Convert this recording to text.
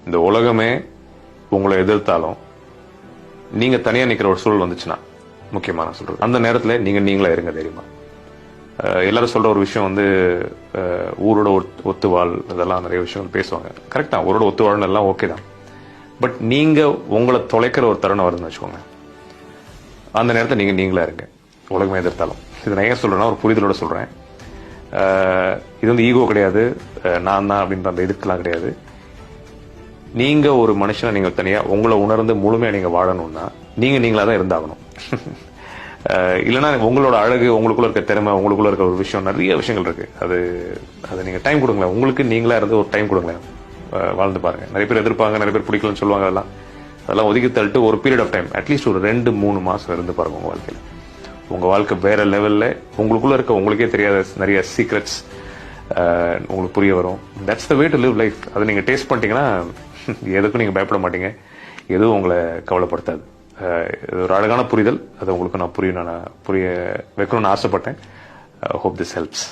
இந்த உலகமே உங்களை எதிர்த்தாலும் நீங்க தனியா நிக்கிற ஒரு சூழல் வந்துச்சுன்னா, முக்கியமான சொல்றது, அந்த நேரத்துல நீங்களா இருங்க தைரியமா. எல்லாரும் சொல்ற ஒரு விஷயம் வந்து ஊரோட ஒத்துவாள், இதெல்லாம் நிறைய விஷயங்கள் பேசுவாங்க. கரெக்டா, ஊரோட ஒத்துவாழ்னு எல்லாம் ஓகே தான். பட் நீங்க உங்களை தொலைக்கிற ஒரு தருணம் வருதுன்னு வச்சுக்கோங்க, அந்த நேரத்தை நீங்களா இருங்க, உலகமே எதிர்த்தாலும். இது நான் ஏன் சொல்றேன்னா ஒரு புரிதலோட சொல்றேன். இது வந்து ஈகோ கிடையாது, நான் தான் அப்படின்ற அந்த இதுக்கெல்லாம் கிடையாது. நீங்க ஒரு மனுஷனை நீங்க தனியா உங்களை உணர்ந்து முழுமையா நீங்க வாழணும்னா நீங்களா தான் இருந்தாகணும். இல்லைன்னா உங்களோட அழகு, உங்களுக்குள்ள இருக்க திறமை, உங்களுக்குள்ள இருக்க ஒரு விஷயம், நிறைய விஷயங்கள் இருக்கு. அது நீங்க டைம் கொடுங்களேன், உங்களுக்கு நீங்களா இருந்து ஒரு டைம் கொடுங்களேன், வாழ்ந்து பாருங்க. நிறைய பேர் எதிர்ப்பாங்க, நிறைய பேர் பிடிக்கலன்னு சொல்லுவாங்க. அதெல்லாம் ஒதுக்கி தள்ளிட்டு ஒரு பீரியட் ஆஃப் டைம், அட்லீஸ்ட் ஒரு 2-3 மாசம் இருந்து பாருங்க. உங்க வாழ்க்கையில உங்க வாழ்க்கை வேற லெவல்ல, உங்களுக்குள்ள இருக்க உங்களுக்கே தெரியாத நிறைய சீக்ரெட்ஸ் உங்களுக்கு புரிய வரும். That's the way to live life. அதை நீங்க டேஸ்ட் பண்ணிட்டீங்கன்னா எதுக்கும் நீங்க பயப்பட மாட்டீங்க, எதுவும் உங்களை கவலைப்படுத்தாது. இது ஒரு அழகான புரிதல். அது உங்களுக்கு நான் புரிய வைக்கணும்னு ஆசைப்பட்டேன். Hope this helps.